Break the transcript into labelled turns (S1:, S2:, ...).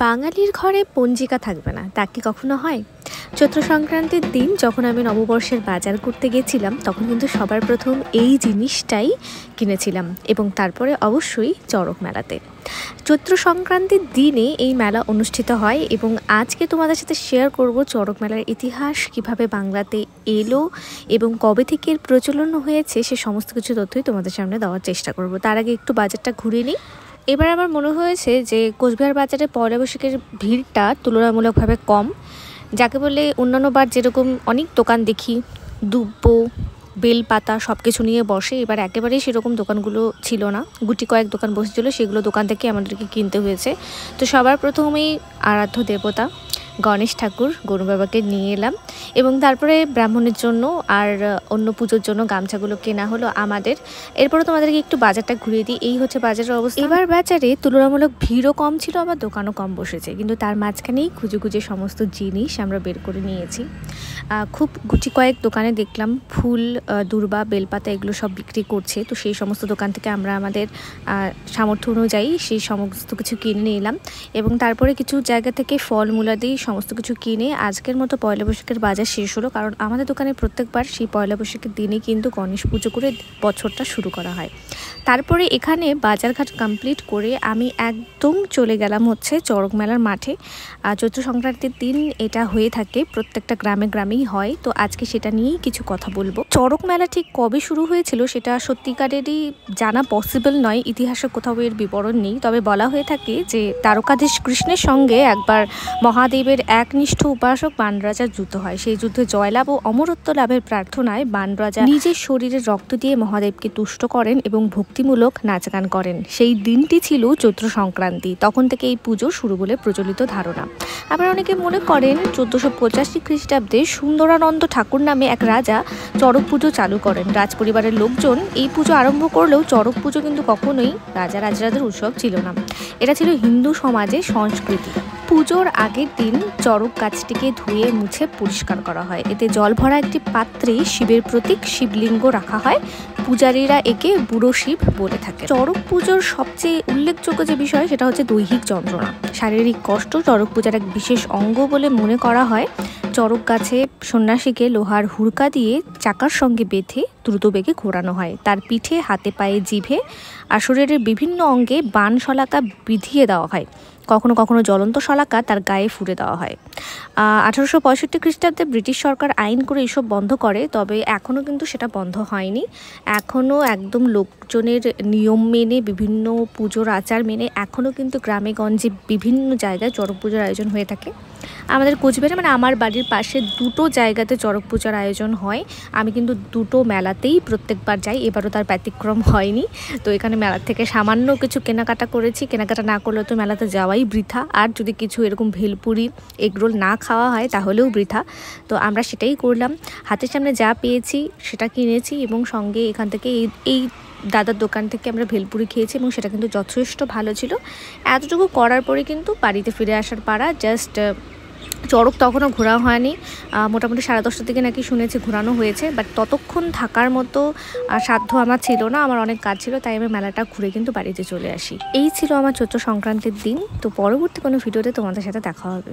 S1: বাঙালির ঘরে পঞ্জিকা থাকবে না, তা কি কখনো হয়? চৈত্র সংক্রান্তির দিন যখন আমি নববর্ষের বাজার করতে গেছিলাম, তখন কিন্তু সবার প্রথম এই জিনিসটাই কিনেছিলাম এবং তারপরে অবশ্যই চড়ক মেলাতে। চৈত্র সংক্রান্তির দিনে এই মেলা অনুষ্ঠিত হয় এবং আজকে তোমাদের সাথে শেয়ার করব চড়ক মেলার ইতিহাস, কিভাবে বাংলাতে এলো এবং কবে থেকে এর প্রচলন হয়েছে, সে সমস্ত কিছু তথ্যই তোমাদের সামনে দেওয়ার চেষ্টা করব। তার আগে একটু বাজারটা ঘুরে নিই। এবার আমার মনে হয়েছে যে কোচবিহার বাজারে পয়লা বৈশাখের ভিড়টা তুলনামূলকভাবে কম। যাকে বলে অন্যান্য বার যেরকম অনেক দোকান দেখি, দুব্ব, বেলপাতা সব কিছু নিয়ে বসে, এবার একেবারেই সেরকম দোকানগুলো ছিল না। গুটি কয়েক দোকান বসেছিল, সেগুলো দোকান থেকে আমাদেরকে কিনতে হয়েছে। তো সবার প্রথমেই আরাধ্য দেবতা গণেশ ঠাকুর গরু বাবাকে নিয়ে এলাম এবং তারপরে ব্রাহ্মণের জন্য আর অন্য পুজোর জন্য গামছাগুলো কেনা হলো আমাদের। এরপরে তোমাদেরকে একটু বাজারটা ঘুরিয়ে দিই। এই হচ্ছে বাজারের অবস্থা। এবার বাজারে তুলনামূলক ভিড়ও কম ছিল, আবার দোকানও কম বসেছে, কিন্তু তার মাঝখানেই খুঁজে খুঁজে সমস্ত জিনিস আমরা বের করে নিয়েছি। খুব গুটি কয়েক দোকানে দেখলাম ফুল, দূর্বা, বেলপাতা এগুলো সব বিক্রি করছে। তো সেই সমস্ত দোকান থেকে আমরা আমাদের সামর্থ্য অনুযায়ী সেই সমস্ত কিছু কিনে নিলাম এবং তারপরে কিছু জায়গা থেকে ফলমূলাদি সমস্ত কিছু কিনে আজকের মতো পয়লা বৈশাখের বাজার শেষ হলো। কারণ আমাদের দোকানে প্রত্যেকবার সেই পয়লা বৈশাখের দিনে কিন্তু গণেশ পুজো করে বছরটা শুরু করা হয়। তারপরে এখানে বাজারঘাট কমপ্লিট করে আমি একদম চলে গেলাম হচ্ছে চড়ক মেলার মাঠে। চৈত্র সংক্রান্তির দিন এটা হয়ে থাকে, প্রত্যেকটা গ্রামে গ্রামেই হয়। তো আজকে সেটা নিয়েই কিছু কথা বলবো। চড়ক মেলা ঠিক কবে শুরু হয়েছিল সেটা সত্যিকারেরই জানা পসিবল নয়, ইতিহাসে কোথাও এর বিবরণ নেই। তবে বলা হয়ে থাকে যে দ্বারকাধীশ কৃষ্ণের সঙ্গে একবার মহাদেবের একনিষ্ঠ উপাসক বানরাজার যুদ্ধ হয়। সেই যুদ্ধে জয়লাভ ও অমরত্ব লাভের প্রার্থনায় বানরাজা নিজের শরীরের রক্ত দিয়ে মহাদেবকে তুষ্ট করেন এবং ভক্তিমূলক নাচগান করেন। সেই দিনটি ছিল চৈত্র সংক্রান্তি। তখন থেকে এই পুজো শুরু বলে প্রচলিত ধারণা। আবার অনেকে মনে করেন 1485 খ্রিস্টাব্দে সুন্দরানন্দ ঠাকুর নামে এক রাজা চড়ক পুজো চালু করেন। রাজপরিবারের লোকজন এই পুজো আরম্ভ করলেও চড়ক পুজো কিন্তু কখনোই রাজা রাজরাদের উৎসব ছিল না। এটা ছিল হিন্দু সমাজে সংস্কৃতি। পুজোর আগের দিন চড়ক গাছটিকে ধুয়ে মুছে পরিষ্কার করা হয়। এতে জল ভরা একটি পাত্রে শিবের প্রতীক শিবলিঙ্গ রাখা হয়। পূজারীরা একে বুড়ো শিব বলে থাকে। চড়ক পুজোর সবচেয়ে উল্লেখযোগ্য যে বিষয় সেটা হচ্ছে দৈহিক যন্ত্রণা। শারীরিক কষ্ট চড়ক পূজার এক বিশেষ অঙ্গ বলে মনে করা হয়। চড়ক গাছে সন্ন্যাসীকে লোহার হুড়কা দিয়ে চাকার সঙ্গে বেঁধে দ্রুত বেগে ঘোরানো হয়। তার পিঠে, হাতে, পায়ে, জিভে আর শরীরের বিভিন্ন অঙ্গে বান শলাকা বিধিয়ে দেওয়া হয়। কখনো কখনো জ্বলন্ত শলাকা তার গায়ে ফুঁড়ে দেওয়া হয়। 1865 খ্রিস্টাব্দে ব্রিটিশ সরকার আইন করে এসব বন্ধ করে, তবে এখনও কিন্তু সেটা বন্ধ হয়নি। এখনও একদম লোকজনের নিয়ম মেনে, বিভিন্ন পুজোর আচার মেনে এখনও কিন্তু গ্রামে গঞ্জে বিভিন্ন জায়গায় চড়ক পুজোর আয়োজন হয়ে থাকে। আমাদের কোচবিহারে মানে আমার বাড়ির পাশে দুটো জায়গাতে চড়ক পূজার আয়োজন হয়। আমি কিন্তু দুটো মেলাতেই প্রত্যেকবার যাই, এবারও তার ব্যতিক্রম হয়নি। তো এখানে মেলা থেকে সামান্য কিছু কেনাকাটা করেছি। কেনাকাটা না করলে তো মেলাতে যাওয়াই বৃথা, আর যদি কিছু এরকম ভেলপুরি, এগরোল না খাওয়া হয় তাহলেও বৃথা। তো আমরা সেটাই করলাম, হাতের সামনে যা পেয়েছি সেটা কিনেছি এবং সঙ্গে এখান থেকে এই দাদার দোকান থেকে আমরা ভেলপুরি খেয়েছি এবং সেটা কিন্তু যথেষ্ট ভালো ছিল। এতটুকু করার পরে কিন্তু বাড়িতে ফিরে আসার পাড়া। জাস্ট চড়ক তখনও ঘোরা হয়নি, মোটামুটি 10:30টার দিকে নাকি শুনেছি ঘোরানো হয়েছে, বাট ততক্ষণ থাকার মতো সাধ্য আমার ছিল না, আমার অনেক কাজ ছিল, তাই আমি মেলাটা ঘুরে কিন্তু বাড়িতে চলে আসি। এই ছিল আমার চৈত্র সংক্রান্তির দিন। তো পরবর্তী কোনো ভিডিওতে তোমাদের সাথে দেখা হবে।